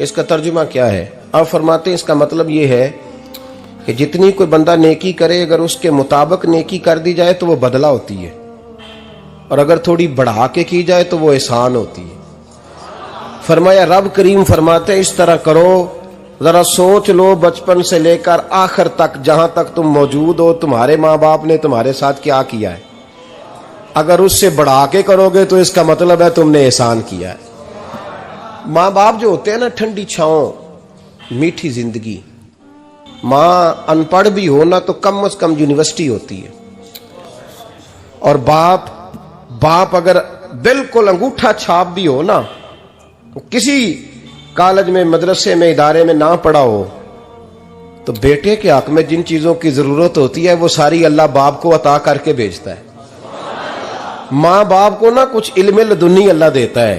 इसका तर्जुमा क्या है? आप फरमाते हैं इसका मतलब ये है कि जितनी कोई बंदा नेकी करे, अगर उसके मुताबिक नेकी कर दी जाए तो वो बदला होती है, और अगर थोड़ी बढ़ा के की जाए तो वो एहसान होती है। फरमाया रब करीम फरमाते हैं इस तरह करो, जरा सोच लो बचपन से लेकर आखिर तक, जहां तक तुम मौजूद हो, तुम्हारे माँ बाप ने तुम्हारे साथ क्या किया है। अगर उससे बढ़ा के करोगे तो इसका मतलब है तुमने एहसान किया है। माँ बाप जो होते हैं ना, ठंडी छांव, मीठी जिंदगी। माँ अनपढ़ भी हो ना तो कम से कम यूनिवर्सिटी होती है, और बाप अगर बिल्कुल अंगूठा छाप भी हो ना, तो किसी कॉलेज में, मदरसे में, इदारे में ना पढ़ा हो, तो बेटे के हक में जिन चीजों की जरूरत होती है वो सारी अल्लाह बाप को अता करके भेजता है। माँ बाप को ना कुछ इल्म लदुनी अल्लाह देता है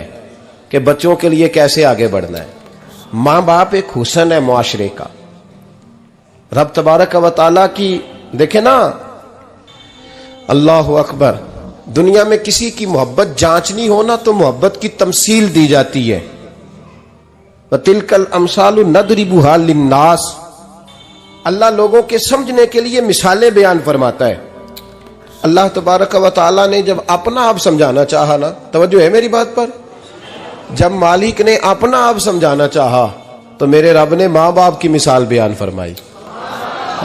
कि बच्चों के लिए कैसे आगे बढ़ना है। माँ बाप एक हुस्न है मुआशरे का। रब तबारक व तआला की देखे ना, अल्लाह अकबर, दुनिया में किसी की मोहब्बत जांचनी हो ना तो मोहब्बत की तमसील दी जाती है। वतिलकल अमसालु नदरिबुहा लिन्नास, अल्लाह लोगों के समझने के लिए मिसालें बयान फरमाता है। अल्लाह तबारक व तआला ने जब अपना आप समझाना चाहा ना, तवज्जो है मेरी बात पर, जब मालिक ने अपना आप समझाना चाहा तो मेरे रब ने माँ बाप की मिसाल बयान फरमाई।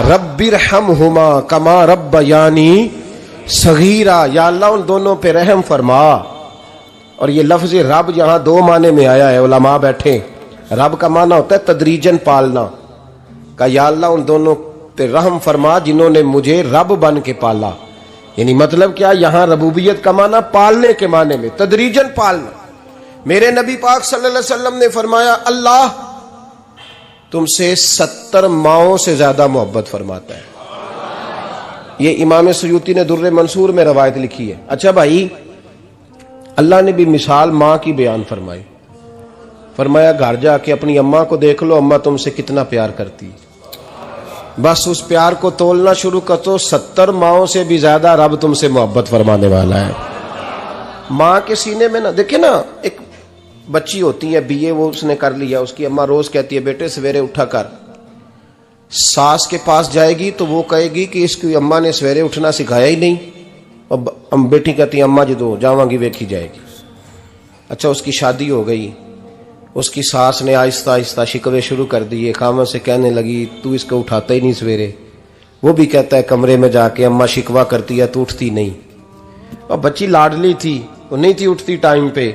रब्बिरहमहुमा कमा रब्बयानी सगीरा, या अल्लाह उन दोनों पे रहम फरमा। और ये लफ्ज रब यहां दो माने में आया है, उलमा बैठे। रब का माना होता है तदरीजन पालना का, या अल्लाह उन दोनों पे रहम फरमा जिन्होंने मुझे रब बन के पाला। यानी मतलब क्या, यहां रबूबियत का माना पालने के माने में, तदरीजन पालना। मेरे नबी पाक सल्लल्लाहु अलैहि वसल्लम ने फरमाया अल्लाह तुमसे 70 माओं से ज्यादा मोहब्बत फरमाता है। ये इमाम सयूती ने दुर्रे मंसूर में रवायत लिखी है। अच्छा भाई, अल्लाह ने भी मिसाल माँ की बयान फरमाई। फरमाया घर जाके अपनी अम्मा को देख लो, अम्मा तुमसे कितना प्यार करती है। बस उस प्यार को तोलना शुरू कर तो 70 माओं से भी ज्यादा रब तुमसे मोहब्बत फरमाने वाला है। माँ के सीने में ना, देखे ना, एक बच्ची होती है बीए, वो उसने कर लिया, उसकी अम्मा रोज कहती है बेटे सवेरे उठा कर। सास के पास जाएगी तो वो कहेगी कि इसकी अम्मा ने सवेरे उठना सिखाया ही नहीं, और बेटी कहती है अम्मा जी तो जावांगी वेखी जाएगी। अच्छा, उसकी शादी हो गई, उसकी सास ने आहिस्ता आहिस्ता शिकवे शुरू कर दिए, खामन से कहने लगी तू इसको उठाता ही नहीं सवेरे। वो भी कहता है कमरे में जाके अम्मा शिकवा करती है तू उठती नहीं। और बच्ची लाडली थी, वो नहीं थी उठती टाइम पे।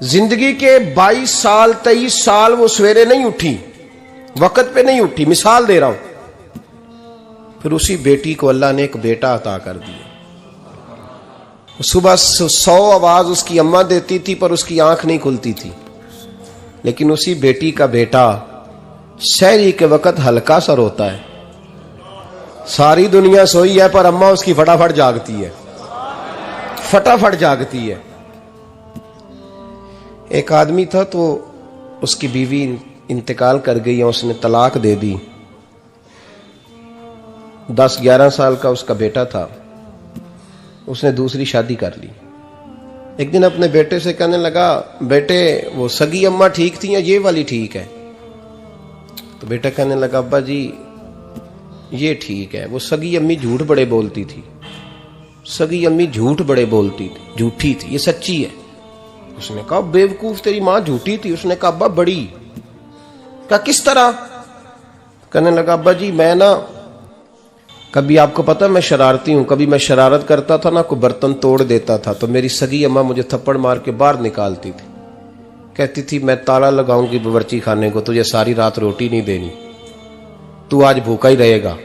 जिंदगी के 22 साल 23 साल वो सवेरे नहीं उठी, वक्त पे नहीं उठी, मिसाल दे रहा हूं। फिर उसी बेटी को अल्लाह ने एक बेटा अता कर दिया। सुबह 100 आवाज उसकी अम्मा देती थी पर उसकी आंख नहीं खुलती थी, लेकिन उसी बेटी का बेटा शहरी के वक्त हल्का सा रोता है। सारी दुनिया सोई है पर अम्मा उसकी फटाफट जागती है, फटाफट जागती है। एक आदमी था तो उसकी बीवी इंतकाल कर गई और उसने तलाक दे दी। 10-11 साल का उसका बेटा था, उसने दूसरी शादी कर ली। एक दिन अपने बेटे से कहने लगा बेटे वो सगी अम्मा ठीक थी या ये वाली ठीक है? तो बेटा कहने लगा अब्बा जी ये ठीक है। वो सगी अम्मी झूठ बड़े बोलती थी, सगी अम्मी झूठ बड़े बोलती थी, झूठी थी, ये सच्ची है। उसने कहा बेवकूफ तेरी माँ झूठी थी। उसने कहा अब्बा बड़ी। कहा किस तरह? कहने लगा अब्बा जी मैं ना, कभी आपको पता मैं शरारती हूं, कभी मैं शरारत करता था ना, कोई बर्तन तोड़ देता था तो मेरी सगी अम्मा मुझे थप्पड़ मार के बाहर निकालती थी। कहती थी मैं ताला लगाऊंगी बावर्ची खाने को, तुझे सारी रात रोटी नहीं देनी, तू आज भूखा ही रहेगा।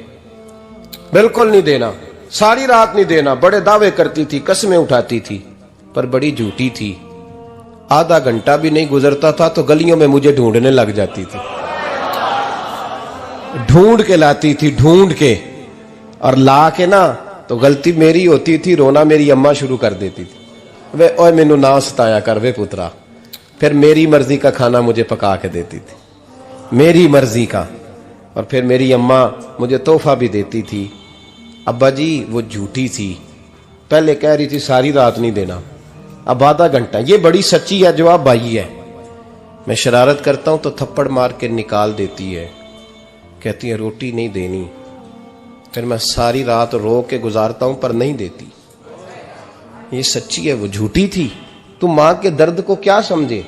बिल्कुल नहीं देना, सारी रात नहीं देना। बड़े दावे करती थी, कसमें उठाती थी, पर बड़ी झूठी थी। आधा घंटा भी नहीं गुजरता था तो गलियों में मुझे ढूंढने लग जाती थी, ढूंढ के लाती थी, ढूंढ के, और ला के ना तो गलती मेरी होती थी, रोना मेरी अम्मा शुरू कर देती थी। वे ओए मैनू ना सताया कर वे पुत्रा। फिर मेरी मर्जी का खाना मुझे पका के देती थी, मेरी मर्जी का। और फिर मेरी अम्मा मुझे तोहफा भी देती थी। अब्बा जी वो झूठी थी, पहले कह रही थी सारी रात नहीं देना, अब आधा घंटा। ये बड़ी सच्ची है, जवाब भाई है। मैं शरारत करता हूं तो थप्पड़ मार के निकाल देती है, कहती है रोटी नहीं देनी। फिर मैं सारी रात रो के गुजारता हूं पर नहीं देती। ये सच्ची है, वो झूठी थी। तू मां के दर्द को क्या समझे।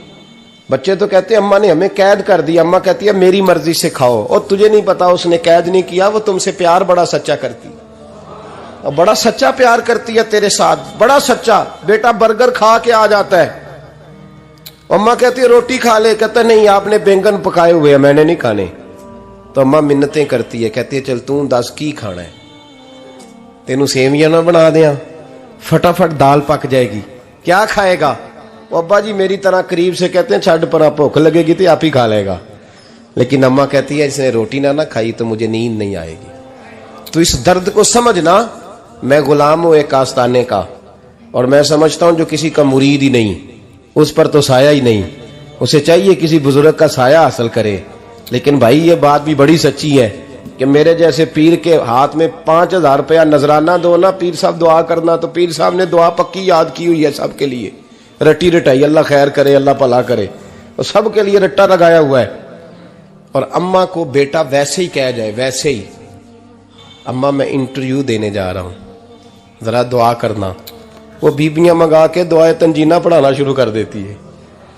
बच्चे तो कहते हैं अम्मा ने हमें कैद कर दिया, अम्मा कहती है मेरी मर्जी से खाओ। और तुझे नहीं पता उसने कैद नहीं किया, वो तुमसे प्यार बड़ा सच्चा करती है, और बड़ा सच्चा प्यार करती है तेरे साथ, बड़ा सच्चा। बेटा बर्गर खा के आ जाता है, अम्मा कहती है रोटी खा ले, कहता नहीं आपने बैंगन पकाए हुए हैं मैंने नहीं खाने। तो अम्मा मिन्नतें करती है, कहती है चल तू दस की खाना है, तेनू सेवियां ना बना दिया, फटाफट दाल पक जाएगी, क्या खाएगा। वो अब्बा जी मेरी तरह करीब से कहते हैं छड़ पर भूख लगेगी तो आप ही खा लेगा। लेकिन अम्मा कहती है इसने रोटी ना खाई तो मुझे नींद नहीं आएगी। तो इस दर्द को समझना, मैं गुलाम हूं एक आस्ताने का, और मैं समझता हूं जो किसी का मुरीद ही नहीं उस पर तो साया ही नहीं, उसे चाहिए किसी बुजुर्ग का साया हासिल करे। लेकिन भाई ये बात भी बड़ी सच्ची है कि मेरे जैसे पीर के हाथ में 5,000 रुपया नजराना दो ना, पीर साहब दुआ करना, तो पीर साहब ने दुआ पक्की याद की हुई है सबके लिए, रट्टी रटाई, अल्लाह खैर करे अल्लाह भला करे, और सबके लिए रट्टा लगाया हुआ है। और अम्मा को बेटा वैसे ही कह जाए, वैसे ही अम्मा मैं इंटरव्यू देने जा रहा हूं, जरा दुआ करना, वो बीबियां मंगा के दुआए तंजीना पढ़ाना शुरू कर देती है,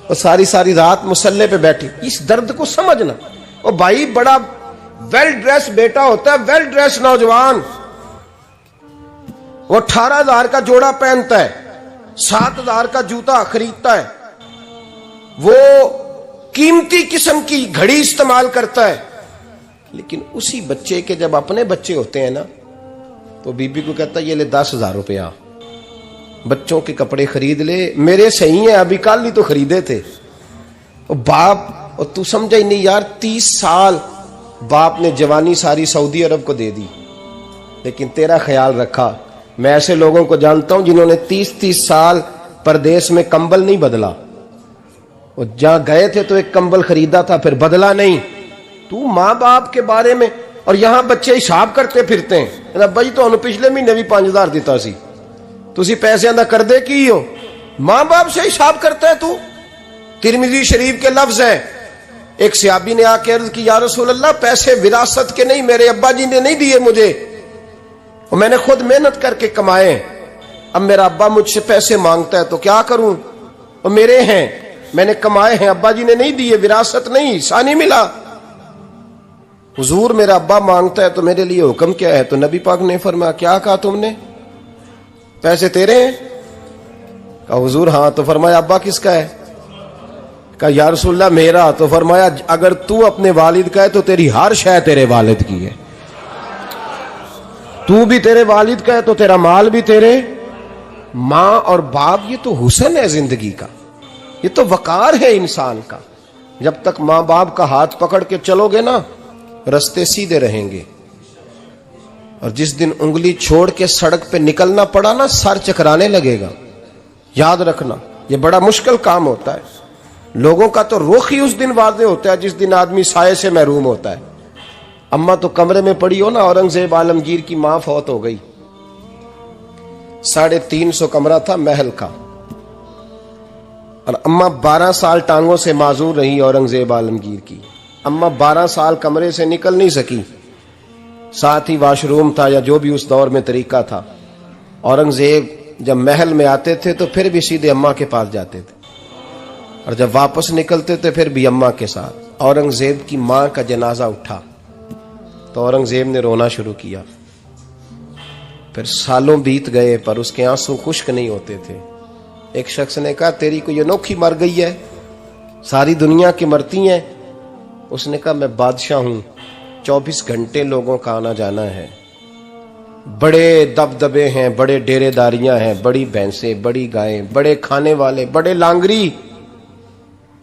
और सारी सारी रात मुसल्ले पे बैठी। इस दर्द को समझना। और भाई बड़ा वेल ड्रेस बेटा होता है, वेल ड्रेस नौजवान, वो 18,000 का जोड़ा पहनता है, 7,000 का जूता खरीदता है, वो कीमती किस्म की घड़ी इस्तेमाल करता है। लेकिन उसी बच्चे के जब अपने बच्चे होते हैं ना, तो बीबी को कहता है ये ले 10,000 रुपया, बच्चों के कपड़े खरीद ले, मेरे सही है अभी कल ही तो खरीदे थे। और बाप, और तू समझा ही नहीं यार, 30 साल बाप ने जवानी सारी सऊदी अरब को दे दी, लेकिन तेरा ख्याल रखा। मैं ऐसे लोगों को जानता हूं जिन्होंने 30-30 साल परदेश में कंबल नहीं बदला, और जहां गए थे तो एक कंबल खरीदा था फिर बदला नहीं। तू मां बाप के बारे में, और यहां बच्चे हिसाब करते फिरते हैं, अब्बा जी तो पिछले महीने भी 5,000 दिता सी, तुसी पैसे दा कर दे की हो। मां बाप से हिसाब करता है तू। तिरमिजी शरीफ के लफ्ज हैं, एक सहाबी ने आके अर्ज की या रसूल अल्लाह पैसे विरासत के नहीं, मेरे अब्बा जी ने नहीं दिए मुझे, और मैंने खुद मेहनत करके कमाए, अब मेरा अब्बा मुझसे पैसे मांगता है तो क्या करूं, और मेरे हैं, मैंने कमाए हैं, अब्बा जी ने नहीं दिए, विरासत नहीं, हिस्सा नहीं मिला। हुजूर मेरा अब्बा मांगता है तो मेरे लिए हुक्म क्या है। तो नबी पाक ने फरमाया क्या कहा तुमने, पैसे तेरे हैं? कहा हुजूर हाँ। तो फरमाया अब्बा किसका है? कहा या रसूलल्लाह मेरा। तो फरमाया अगर तू अपने वालिद का है तो तेरी हर शय तेरे वालिद की है, तू भी तेरे वालिद का है तो तेरा माल भी तेरे। मां और बाप ये तो हुस्न है जिंदगी का, ये तो वकार है इंसान का। जब तक मां बाप का हाथ पकड़ के चलोगे ना, रास्ते सीधे रहेंगे, और जिस दिन उंगली छोड़ के सड़क पे निकलना पड़ा ना, सर चकराने लगेगा। याद रखना ये बड़ा मुश्किल काम होता है। लोगों का तो रुख ही उस दिन वादे होता है जिस दिन आदमी साये से महरूम होता है। अम्मा तो कमरे में पड़ी हो ना, औरंगजेब आलमगीर की मां फौत हो गई, 350 कमरा था महल का, और अम्मा 12 साल टांगों से माजूर रही औरंगजेब आलमगीर की। अम्मा 12 साल कमरे से निकल नहीं सकी, साथ ही वॉशरूम था या जो भी उस दौर में तरीका था। औरंगजेब जब महल में आते थे तो फिर भी सीधे अम्मा के पास जाते थे, और जब वापस निकलते थे फिर भी अम्मा के साथ। औरंगजेब की मां का जनाजा उठा तो औरंगजेब ने रोना शुरू किया। फिर सालों बीत गए पर उसके आंसू खुश्क नहीं होते थे। एक शख्स ने कहा तेरी कोई अनोखी मर गई है, सारी दुनिया की मरती हैं। उसने कहा मैं बादशाह हूं, 24 घंटे लोगों का आना जाना है, बड़े दबदबे हैं, बड़े डेरेदारियां हैं, बड़ी भैंसें, बड़ी गायें, बड़े खाने वाले, बड़े लांगरी।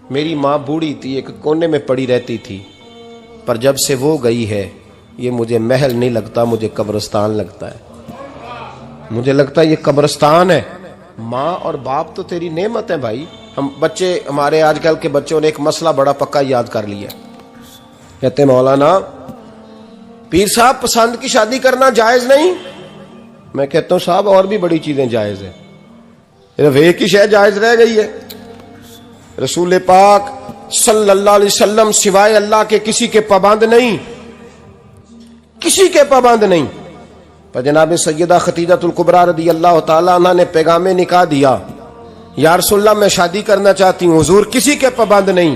मेरी मां बूढ़ी थी, एक कोने में पड़ी रहती थी, पर जब से वो गई है ये मुझे महल नहीं लगता, मुझे कब्रिस्तान लगता है। मुझे लगता है ये कब्रिस्तान है। माँ और बाप तो तेरी नेमत है भाई। हम बच्चे, हमारे आजकल के बच्चों ने एक मसला बड़ा पक्का याद कर लिया, कहते मौलाना पीर साहब पसंद की शादी करना जायज नहीं। मैं कहता हूं साहब और भी बड़ी चीजें जायज है, एक ही शय जायज रह गई है। रसूल पाक सल्लल्लाहु अलैहि वसल्लम सिवाय अल्लाह के किसी के पाबंद नहीं, किसी के पाबंद नहीं। पर जनाब सैयदा खतीजतुल कुबरा रदी अल्लाह ताला अन्हा ने पैगाम निकाह दिया, या रसूलल्लाह मैं शादी करना चाहती हूँ, हुजूर किसी के पाबंद नहीं।